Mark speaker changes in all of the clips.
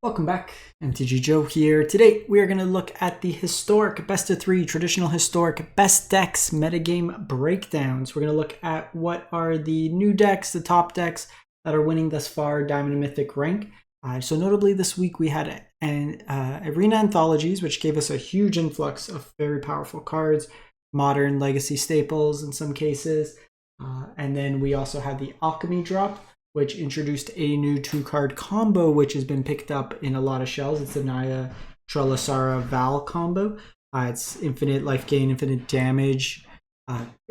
Speaker 1: Welcome back, MTG Joe here. Today we are going to look at the historic best of 3 traditional historic best decks metagame breakdowns. We're going to look at what are the new decks, the top decks that are winning thus far Diamond and Mythic rank. So notably this week we had an Arena Anthologies, which gave us a huge influx of very powerful cards, modern legacy staples in some cases. And then we also had the Alchemy drop, which introduced a new 2-card combo, which has been picked up in a lot of shells. It's the Naya Trelasarra Val combo. It's infinite life gain, infinite damage,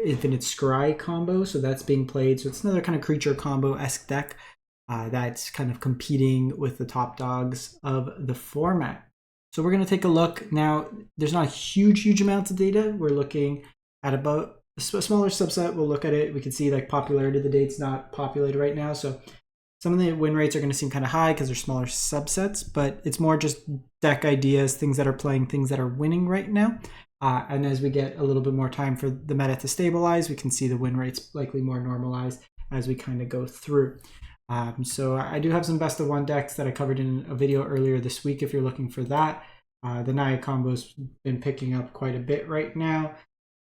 Speaker 1: infinite scry combo. So that's being played. So it's another kind of creature combo-esque deck that's kind of competing with the top dogs of the format. So we're going to take a look. Now, there's not huge amounts of data. We're looking at about a smaller subset. We'll look at it. We can see like popularity of the date's not populated right now. So some of the win rates are going to seem kind of high because they're smaller subsets, but it's more just deck ideas, things that are playing, things that are winning right now. And as we get a little bit more time for the meta to stabilize, we can see the win rates likely more normalized as we kind of go through. So I do have some best of 1 decks that I covered in a video earlier this week if you're looking for that. The Naya combo's been picking up quite a bit right now.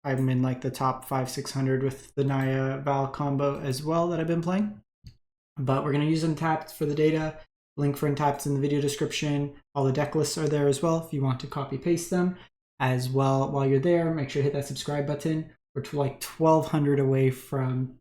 Speaker 1: I'm in like the top 500-600 with the Naya Val combo as well that I've been playing. But we're going to use Untapped for the data. Link for Untapped's in the video description. All the deck lists are there as well if you want to copy paste them. As well, while you're there, make sure to hit that subscribe button. We're to like 1,200 away from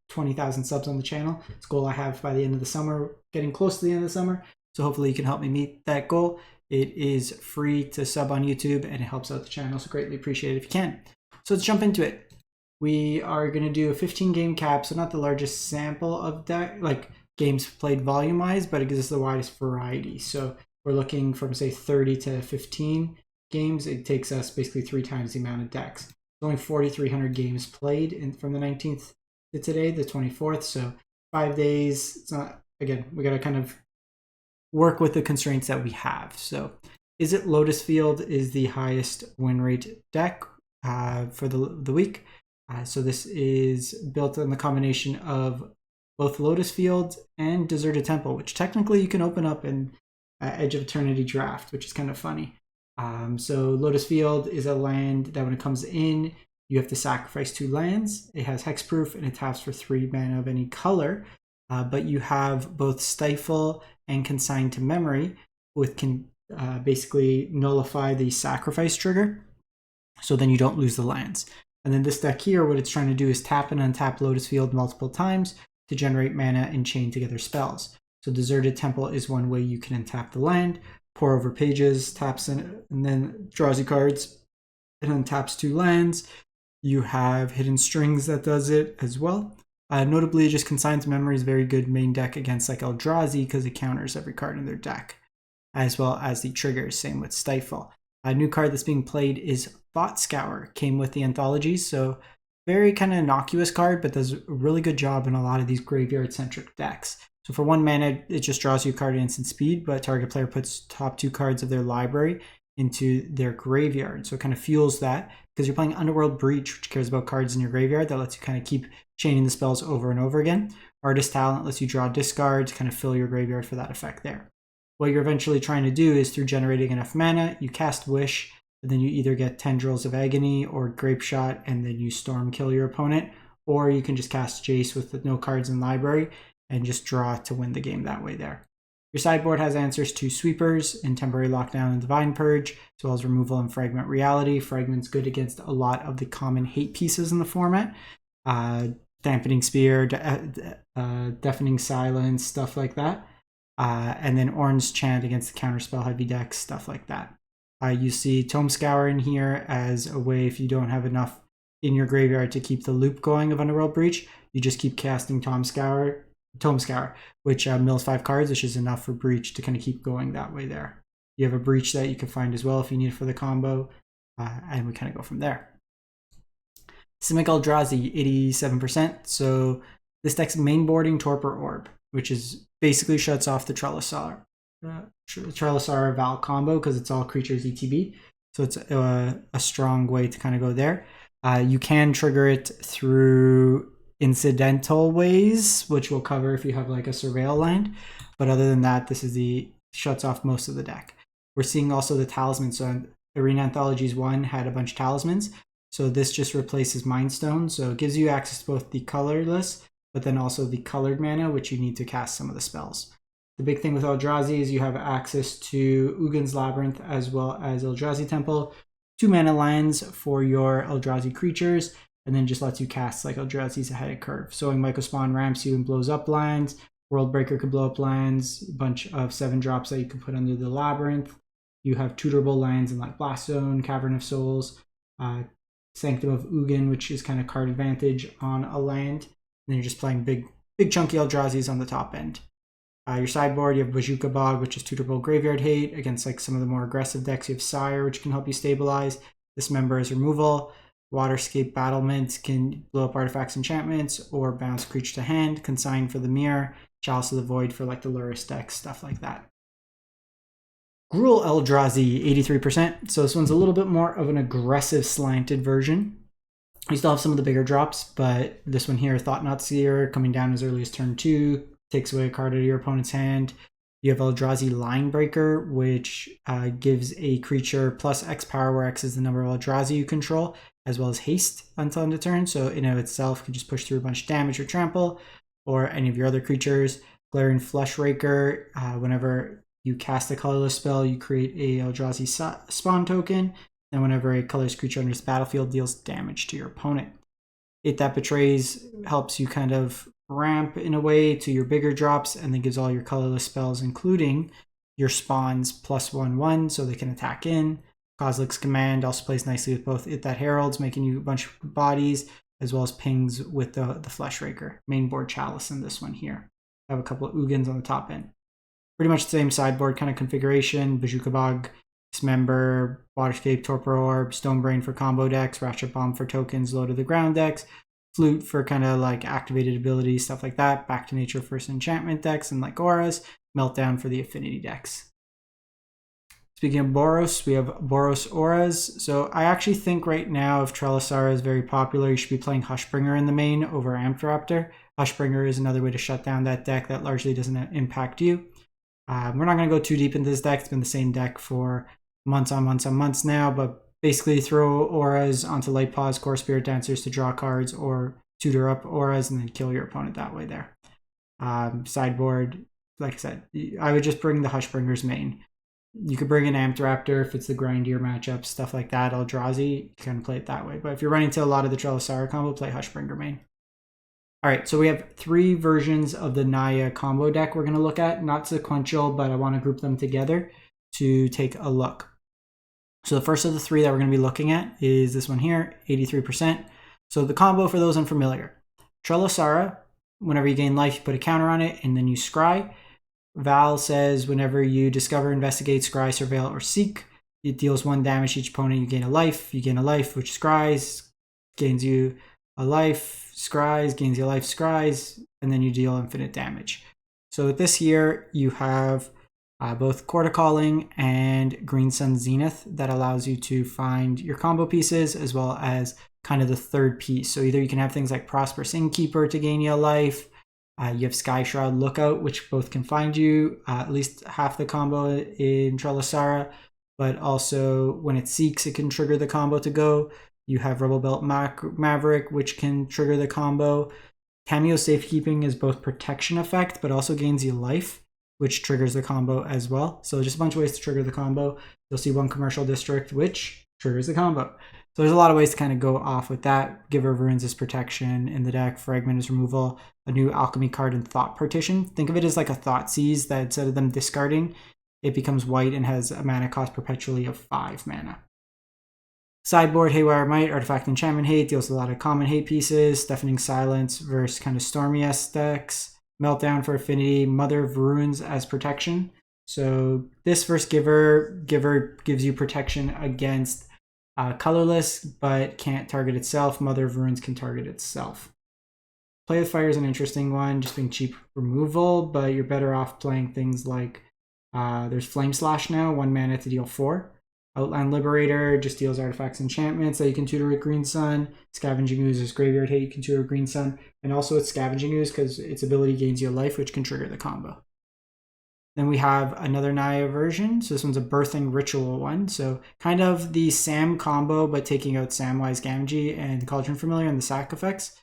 Speaker 1: 20,000 subs on the channel. It's a goal I have by the end of the summer, getting close to the end of the summer. So hopefully you can help me meet that goal. It is free to sub on YouTube and it helps out the channel. So greatly appreciate it if you can. So let's jump into it. We are going to do a 15 game cap, so not the largest sample of deck, like games played volume wise, but it gives us the widest variety. So we're looking from say 30 to 15 games. It takes us basically 3 times the amount of decks. There's only 4,300 games played from the 19th to today, the 24th. So 5 days. It's not, again, we got to kind of work with the constraints that we have. So Izzet Lotus Field is the highest win rate deck for the week. So this is built on the combination of both Lotus Field and Deserted Temple, which technically you can open up in Edge of Eternity draft, which is kind of funny. So Lotus Field is a land that when it comes in, you have to sacrifice 2 lands. It has hexproof and it taps for 3 mana of any color. But you have both Stifle and Consign to Memory, which can basically nullify the sacrifice trigger. So then you don't lose the lands. And then this deck here, what it's trying to do is tap and untap Lotus Field multiple times to generate mana and chain together spells. So Deserted Temple is one way you can untap the land, pour over pages, taps in, and then draws you cards, and untaps 2 lands. You have Hidden Strings that does it as well. Notably, just Consigns Memory is very good main deck against like Eldrazi because it counters every card in their deck, as well as the triggers, same with Stifle. A new card that's being played is Thought Scour. Came with the Anthologies, so very kind of innocuous card, but does a really good job in a lot of these graveyard-centric decks. So for 1 mana, it just draws you a card at instant speed, but target player puts top 2 cards of their library into their graveyard. So it kind of fuels that, because you're playing Underworld Breach, which cares about cards in your graveyard that lets you kind of keep chaining the spells over and over again. Artist Talent lets you draw discards, kind of fill your graveyard for that effect there. What you're eventually trying to do is through generating enough mana, you cast Wish, and then you either get Tendrils of Agony or Grape Shot, and then you Storm Kill your opponent, or you can just cast Jace with no cards in library and just draw to win the game that way there. Your sideboard has answers to Sweepers and Temporary Lockdown and Divine Purge, as well as Removal and Fragment Reality. Fragment's good against a lot of the common hate pieces in the format. Dampening Spear, Deafening Silence, stuff like that. And then Orange Chant against the counterspell heavy decks, stuff like that. You see Tome Scour in here as a way if you don't have enough in your graveyard to keep the loop going of Underworld Breach, you just keep casting Tome Scour, which mills 5 cards, which is enough for Breach to kind of keep going that way there. You have a Breach that you can find as well if you need it for the combo, and we kind of go from there. Simic Eldrazi, 87%. So this deck's mainboarding Torpor Orb, which is basically shuts off the Trelasarra Val combo because it's all creatures ETB. So it's a strong way to kind of go there. You can trigger it through incidental ways, which we'll cover if you have like a Surveil land. But other than that, this is the shuts off most of the deck. We're seeing also the talismans. So Arena Anthologies 1 had a bunch of talismans. So this just replaces Mind Stone. So it gives you access to both the colorless, but then also the colored mana, which you need to cast some of the spells. The big thing with Eldrazi is you have access to Ugin's Labyrinth as well as Eldrazi Temple, 2 mana lands for your Eldrazi creatures, and then just lets you cast like Eldrazi's ahead of curve. So Mycospawn ramps you and blows up lands. Worldbreaker could blow up lands, a bunch of 7-drops that you can put under the Labyrinth. You have tutorable lands in like Blast Zone, Cavern of Souls, Sanctum of Ugin, which is kind of card advantage on a land. And then you're just playing big chunky Eldrazi's on the top end. Your sideboard, you have Bojuka Bog, which is tutorable graveyard hate. Against like some of the more aggressive decks, you have Sire, which can help you stabilize. Dismember as removal. Waterscape Battlement can blow up artifacts, enchantments, or bounce creature to hand. Consign for the Mirror. Chalice of the Void for like the Lurrus decks, stuff like that. Gruul Eldrazi, 83%. So this one's a little bit more of an aggressive slanted version. We still have some of the bigger drops, but this one here, Thought-Knot Seer, coming down as early as turn 2, takes away a card out of your opponent's hand. You have Eldrazi Linebreaker, which gives a creature plus X power, where X is the number of Eldrazi you control, as well as haste until end of turn. So in and of itself, can just push through a bunch of damage or trample, or any of your other creatures. Glaring Fleshraker, whenever you cast a colorless spell, you create a Eldrazi spawn token, and whenever a colorless creature enters the battlefield, deals damage to your opponent. It That Betrays helps you kind of ramp in a way to your bigger drops, and then gives all your colorless spells, including your spawns, +1/1, so they can attack in. Kozilek's Command also plays nicely with both That Heralds, making you a bunch of bodies, as well as pings with the Fleshraker. Main board Chalice in this one here. I have a couple of Ugins on the top end. Pretty much the same sideboard kind of configuration. Bojuka Bog, Dismember, Waterscape, Torpor Orb, Stonebrain for combo decks, Ratchet Bomb for tokens, Low to the Ground decks, Flute for kind of like activated abilities, stuff like that, Back to Nature for enchantment decks, and like Auras, Meltdown for the affinity decks. Speaking of Boros, we have Boros Auras. So I actually think right now, if Trelasarra is very popular, you should be playing Hushbringer in the main over Amped Raptor. Hushbringer is another way to shut down that deck that largely doesn't impact you. We're not going to go too deep into this deck. It's been the same deck for months on months now, but basically throw Auras onto Light Paws, Core Spirit Dancers to draw cards, or tutor up Auras and then kill your opponent that way there. Sideboard, like I said, I would just bring the Hushbringer's main. You could bring an Amped Raptor if it's the grindier matchup, stuff like that. Eldrazi, you can play it that way. But if you're running into a lot of the Trelasarra combo, play Hushbringer main. All right, so we have 3 versions of the Naya combo deck we're going to look at. Not sequential, but I want to group them together to take a look. So the first of the 3 that we're going to be looking at is this one here, 83%. So the combo, for those unfamiliar. Trelasarra, whenever you gain life, you put a counter on it, and then you scry. Val says whenever you discover, investigate, scry, surveil, or seek, it deals 1 damage to each opponent. You gain a life, which scries, gains you a life, scries, gains your life, scries, and then you deal infinite damage. So with this here, you have both Chord of Calling and Green Sun Zenith that allows you to find your combo pieces, as well as kind of the third piece. So either you can have things like Prosperous Innkeeper to gain you a life, you have Sky Shroud Lookout, which both can find you at least half the combo in Trelasarra, but also when it seeks, it can trigger the combo to go. You have Rebel Belt Maverick, which can trigger the combo. Cameo Safekeeping is both protection effect, but also gains you life, which triggers the combo as well. So just a bunch of ways to trigger the combo. You'll see 1 Commercial District, which triggers the combo. So there's a lot of ways to kind of go off with that. Giver of Ruins is protection in the deck. Fragment is removal. A new Alchemy card in Thought Partition. Think of it as like a Thought Seize that instead of them discarding, it becomes white and has a mana cost perpetually of 5 mana. Sideboard, Haywire Might, Artifact Enchantment Hate, deals a lot of common hate pieces. Deafening Silence versus kind of Stormy-esque decks. Meltdown for affinity. Mother of Ruins as protection. So this versus Giver. Giver gives you protection against colorless, but can't target itself. Mother of Ruins can target itself. Play with Fire is an interesting one, just being cheap removal, but you're better off playing things like there's Flame Slash now, 1 mana to deal 4. Outland Liberator just deals artifacts, enchantments that you can tutor with Green Sun. Scavenging Ooze is Graveyard Hate, you can tutor with Green Sun. And also it's Scavenging Ooze because its ability gains you a life, which can trigger the combo. Then we have another Naya version. So this one's a Birthing Ritual one. So kind of the Sam combo, but taking out Samwise Gamgee and Cauldron Familiar and the sack effects.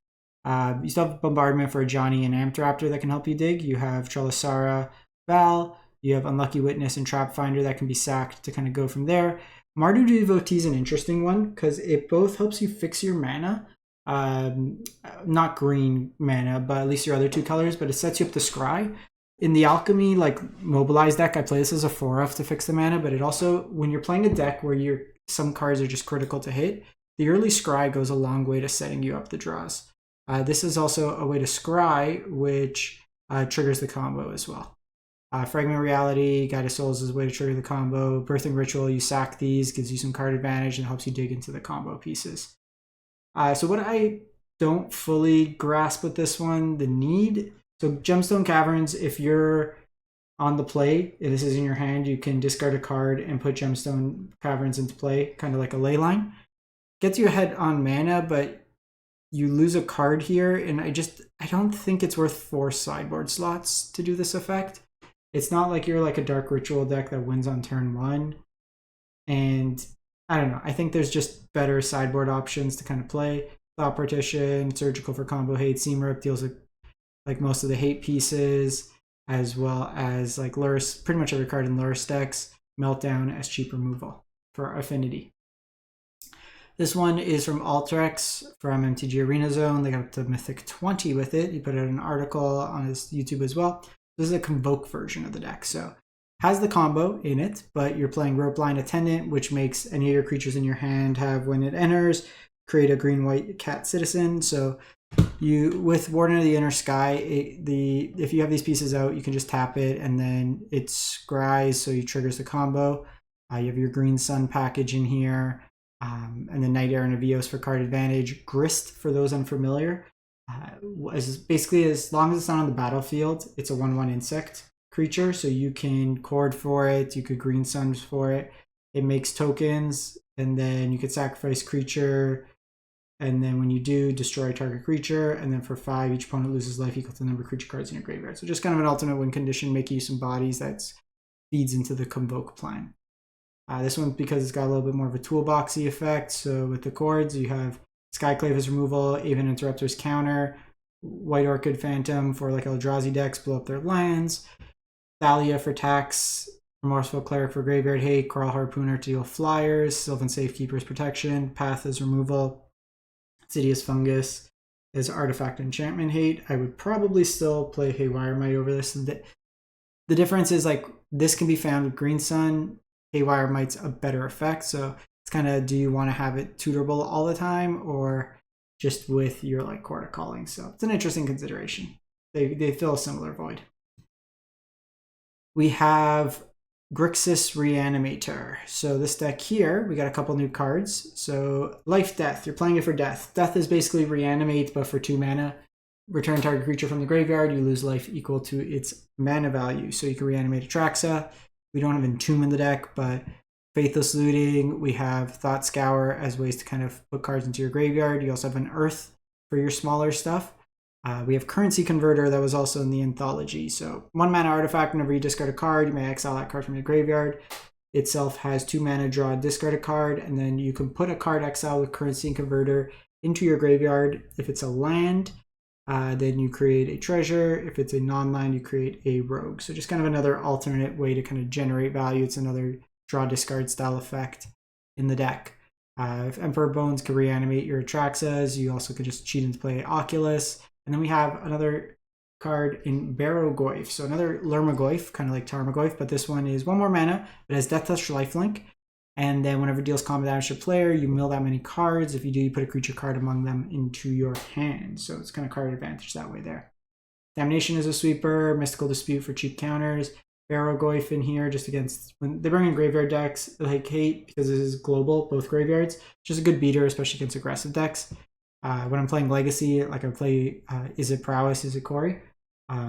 Speaker 1: You still have Bombardment for Johnny and Amped Raptor that can help you dig. You have Trelasarra, Val. You have Unlucky Witness and Trap Finder that can be sacked to kind of go from there. Mardu Devotee is an interesting one because it both helps you fix your mana. Not green mana, but at least your other two colors, but it sets you up to scry. In the Alchemy, like Mobilize deck, I play this as a 4-off to fix the mana, but it also, when you're playing a deck where some cards are just critical to hit, the early scry goes a long way to setting you up the draws. This is also a way to scry, which triggers the combo as well. Fragment Reality, Guided Souls is a way to trigger the combo. Birthing Ritual, you sack these, gives you some card advantage, and helps you dig into the combo pieces. So what I don't fully grasp with this one, the need. So Gemstone Caverns, if you're on the play, and this is in your hand, you can discard a card and put Gemstone Caverns into play, kind of like a ley line. Gets you ahead on mana, but you lose a card here, and I don't think it's worth 4 sideboard slots to do this effect. It's not like you're like a Dark Ritual deck that wins on turn 1. And I don't know. I think there's just better sideboard options to kind of play. Thought Partition, Surgical for combo hate, Seam Rip deals with like most of the hate pieces, as well as like Lurrus, pretty much every card in Lurrus decks. Meltdown as cheap removal for Affinity. This one is from Altrex from MTG Arena Zone. They got up to Mythic 20 with it. He put out an article on his YouTube as well. This is a Convoke version of the deck. So has the combo in it, but you're playing Ropeline Attendant, which makes any of your creatures in your hand have, when it enters, create a green-white cat citizen. So you, with Warden of the Inner Sky, if you have these pieces out, you can just tap it and then it scries, so it triggers the combo. You have your Green Sun package in here, and then Night Air and Avios for card advantage. Grist, for those unfamiliar, basically as long as it's not on the battlefield, it's a 1/1 insect creature, so you can Chord for it, you could Green Suns for it. It makes tokens, and then you could sacrifice creature, and then when you do, destroy target creature, and then for 5, each opponent loses life equal to the number of creature cards in your graveyard. So just kind of an ultimate win condition, make you some bodies that feeds into the Convoke plan. This one, because it's got a little bit more of a toolboxy effect, so with the chords, you have Skyclave as removal, Aven Interrupter's counter, White Orchid Phantom for like Eldrazi decks, blow up their lands, Thalia for tax, Remorseful Cleric for graveyard hate, Coral Harpooner to deal flyers, Sylvan Safekeeper's protection, Path as removal, Sidious Fungus is artifact enchantment hate. I would probably still play Haywire Might over this. The difference is like this can be found with Green Sun. Haywire Might's a better effect, so it's kind of, do you want to have it tutorable all the time or just with your like Court of Calling? So it's an interesting consideration. They fill a similar void. We have Grixis Reanimator. So this deck here, we got a couple new cards. So Life Death, you're playing it for death. Death is basically Reanimate, but for 2 mana. Return target creature from the graveyard, you lose life equal to its mana value. So you can reanimate Atraxa. We don't have Entomb in the deck, but Faithless Looting, we have Thought Scour as ways to kind of put cards into your graveyard. You also have an Earth for your smaller stuff. We have Currency Converter that was also in the Anthology. So 1 mana artifact, whenever you discard a card, you may exile that card from your graveyard. Itself has 2 mana, draw, discard a card, and then you can put a card exile with Currency Converter into your graveyard. If it's a land, then you create a treasure. If it's a non-land, you create a rogue. So just kind of another alternate way to kind of generate value. It's another draw, discard style effect in the deck. If Emperor Bones can reanimate your Atraxas, you also could just cheat into play Oculus. And then we have another card in Barrow Goyf. So another Lerma Goyf, kind of like Tarmogoyf, but this one is 1 more mana. It has Death Touch lifelink. And then whenever it deals combat damage to a player, you mill that many cards. If you do, you put a creature card among them into your hand. So it's kind of card advantage that way there. Damnation is a sweeper. Mystical Dispute for cheap counters. Barrow Goyf in here just against, when they bring in graveyard decks, like hate, because this is global, both graveyards. Just a good beater, especially against aggressive decks. When I'm playing Legacy, like I play Izzet Prowess, Izzet Corey.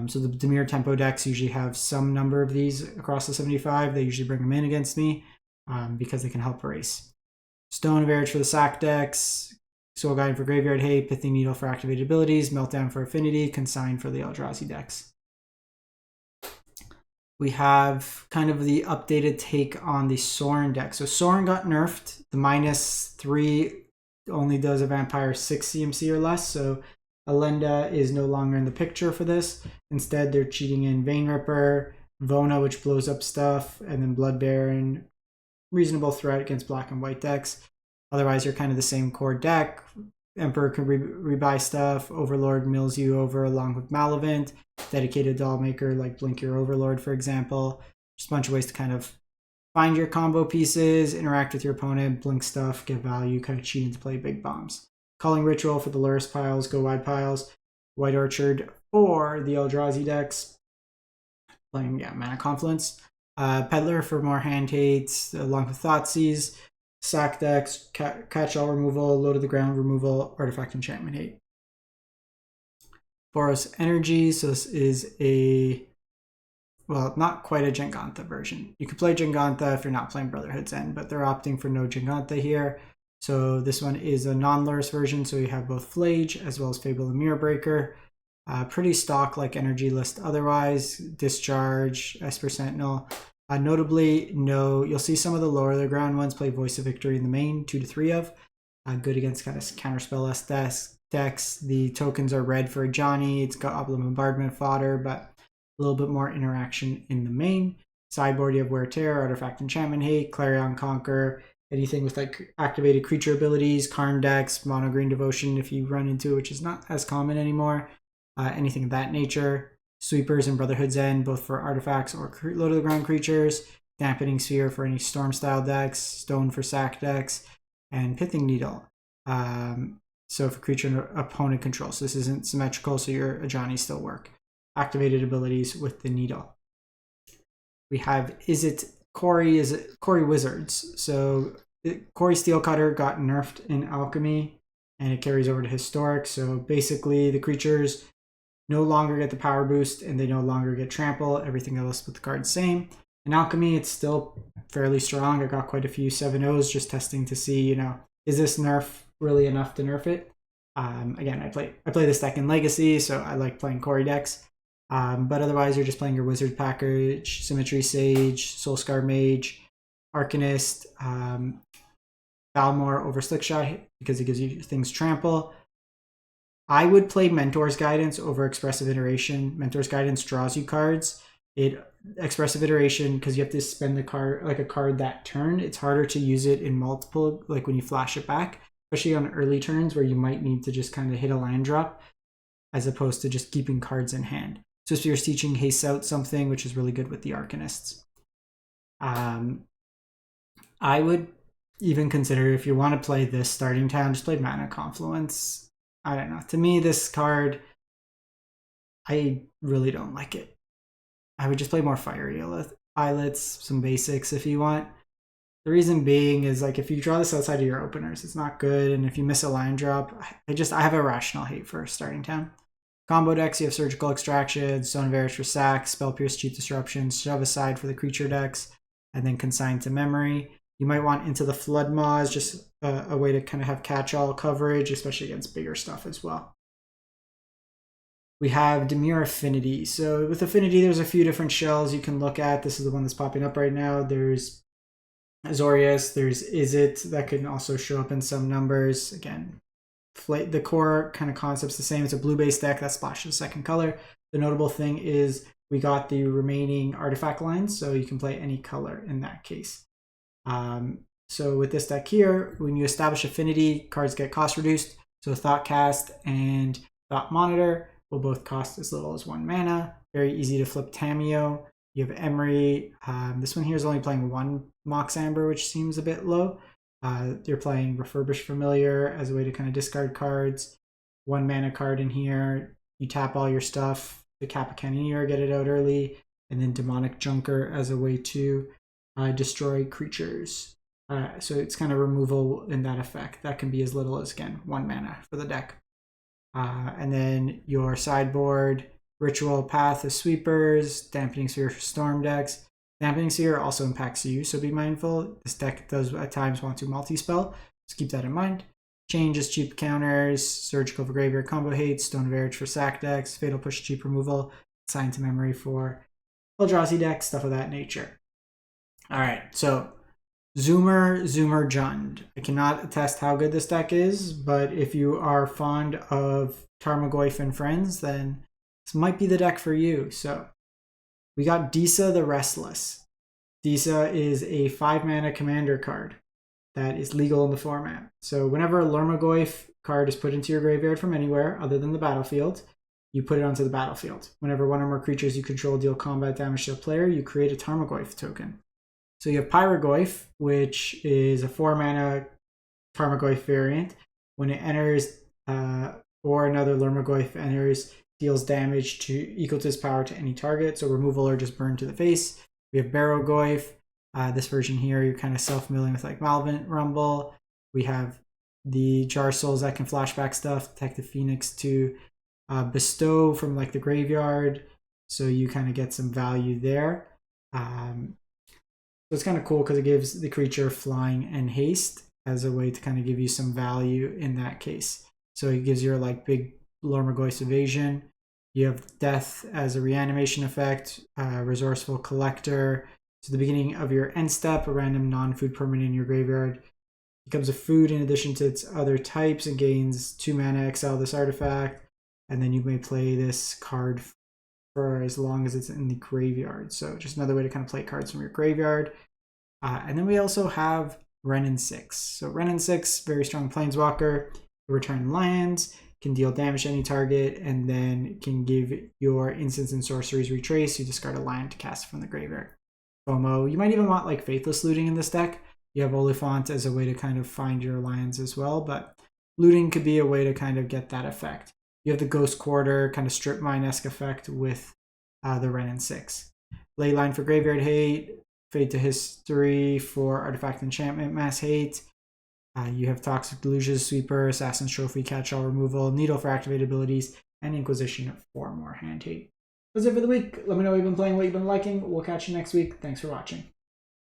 Speaker 1: So the Dimir Tempo decks usually have some number of these across the 75. They usually bring them in against me because they can help race. Stone of Arich for the sack decks. Soul Guide for graveyard hate. Pithing Needle for activated abilities. Meltdown for affinity. Consign for the Eldrazi decks. we have kind of the updated take on the Sorin deck. So Sorin got nerfed. The -3 only does a vampire 6 CMC or less. So Alenda is no longer in the picture for this. Instead, they're cheating in Vein Ripper, Vona, which blows up stuff, and then Blood Baron. Reasonable threat against black and white decks. Otherwise, you're kind of the same core deck. Emperor can rebuy stuff. Overlord mills you over along with Malavant. Dedicated doll maker like Blink Your Overlord, for example. Just a bunch of ways to kind of find your combo pieces, interact with your opponent, blink stuff, get value, kind of cheat into play big bombs. Calling Ritual for the Lurrus piles, go wide piles. White Orchard for the Eldrazi decks. Playing, Mana Confluence. Peddler for more hand hates, along with Thoughtseize. Sack decks, catch-all removal, low to the ground removal, artifact enchantment hate. Boros Energy, so this is not quite a Jengantha version. You could play Jengantha if you're not playing Brotherhood's End, but they're opting for no Jengantha here. So this one is a non-Lurrus version, so you have both Flage as well as Fable and Mirror Breaker. Pretty stock-like energy list otherwise. Discharge, Esper Sentinel. Notably, you'll see some of the lower the ground ones play Voice of Victory in the main, 2 to 3 of. Good against kind of counterspell decks. The tokens are red for Johnny. It's got Obla Bombardment fodder, but a little bit more interaction in the main. Sideboard, you have Wear Tear, Artifact Enchantment Hate, Clarion Conquer, anything with like activated creature abilities, Karn decks, Mono Green Devotion if you run into it, which is not as common anymore. Anything of that nature. Sweepers and Brotherhood's End, both for artifacts or low to the ground creatures. Dampening Sphere for any Storm style decks. Stone for sack decks. And Pithing Needle. So for creature and opponent control. So this isn't symmetrical, so your Ajani still work. Activated abilities with the Needle. We have Corey Wizards. So Corey Steelcutter got nerfed in Alchemy, and it carries over to Historic. So basically the creatures no longer get the power boost, and they no longer get trample. Everything else with the card same. In Alchemy, it's still fairly strong. I got quite a few 7-0s just testing to see, is this nerf really enough to nerf it? Again, I play this deck in Legacy, so I like playing Corey decks. But otherwise, you're just playing your Wizard package, Symmetry Sage, Soulscar Mage, Arcanist, Valmore over Slickshot because it gives you things trample. I would play Mentor's Guidance over Expressive Iteration. Mentor's Guidance draws you cards. Expressive Iteration, because you have to spend the card like a card that turn, it's harder to use it in multiple, like when you flash it back, especially on early turns where you might need to just kind of hit a land drop as opposed to just keeping cards in hand. So if you're teaching haste out something, which is really good with the Arcanists. I would even consider, if you want to play this starting town, just play Mana Confluence. I don't know. To me, this card, I really don't like it. I would just play more Fiery Islets, some basics if you want. The reason being is, like, if you draw this outside of your openers, it's not good. And if you miss a line drop, I have a rational hate for starting town. Combo decks, you have Surgical Extraction, Stone of Eris for sack, Spell Pierce, Cheat Disruption, Shove Aside for the creature decks, and then Consign to Memory. You might want Into the Flood Maws, just a way to kind of have catch-all coverage, especially against bigger stuff as well. We have Dimir Affinity. So with Affinity, there's a few different shells you can look at. This is the one that's popping up right now. There's Azorius, there's Izzet, that can also show up in some numbers. Again, the core kind of concept's the same. It's a blue-based deck that splashes second color. The notable thing is we got the remaining artifact lines, so you can play any color in that case. So with this deck here, when you establish Affinity, cards get cost reduced. So Thoughtcast and Thought Monitor will both cost as little as 1 mana. Very easy to flip Tameo. You have Emery. This one here is only playing 1 Mox Amber, which seems a bit low. You're playing Refurbished Familiar as a way to kind of discard cards. 1 mana card in here. You tap all your stuff to cap a Cannoneer, get it out early. And then Demonic Junker as a way to destroy creatures. So it's kind of removal in that effect. That can be as little as, again, 1 mana for the deck. And then your sideboard, Ritual Path of Sweepers, Dampening Sphere for Storm decks. Dampening Sphere also impacts you, so be mindful. This deck does at times want to multi-spell, so keep that in mind. Changes cheap counters, Surgical for Graveyard combo hate, Stone of Eris for sack decks, Fatal Push cheap removal, Sign to Memory for Eldrazi decks, stuff of that nature. All right, so Zoomer Jund. I cannot attest how good this deck is, but if you are fond of Tarmogoyf and friends, then this might be the deck for you. So we got Disa the Restless. Disa is a 5-mana commander card that is legal in the format. So whenever a Lurmagoyf card is put into your graveyard from anywhere other than the battlefield, you put it onto the battlefield. Whenever one or more creatures you control deal combat damage to a player, you create a Tarmogoyf token. So you have Pyrogoyf, which is a 4-mana Tarmogoyf variant. When it enters, or another Lurmagoyf enters, deals damage equal to its power to any target. So removal or just burn to the face. We have Barrowgoyf. This version here, you're kind of self-milling with like Malvent Rumble. We have the Jar Souls that can flashback stuff, Detective Phoenix to bestow from like the graveyard. So you kind of get some value there. So it's kind of cool because it gives the creature flying and haste as a way to kind of give you some value in that case. So it gives your like big Lormagoy's evasion. You have Death as a reanimation effect, Resourceful Collector. So the beginning of your end step, a random non-food permanent in your graveyard becomes a food in addition to its other types and gains 2 mana, exile this artifact. And then you may play this card for as long as it's in the graveyard. So just another way to kind of play cards from your graveyard. And then we also have Renin 6. So Renin 6, very strong Planeswalker, return lands, can deal damage to any target, and then can give your instants and sorceries retrace. You discard a land to cast it from the graveyard. FOMO, you might even want like Faithless Looting in this deck. You have Oliphant as a way to kind of find your lands as well, but looting could be a way to kind of get that effect. You have the Ghost Quarter, kind of Strip Mine-esque effect with the Renin 6. Leyline for Graveyard Hate, Fade to History for Artifact Enchantment, Mass Hate. You have Toxic Delusion, Sweeper, Assassin's Trophy, Catch-All Removal, Needle for activated abilities, and Inquisition for more hand hate. That's it for the week. Let me know what you've been playing, what you've been liking. We'll catch you next week. Thanks for watching.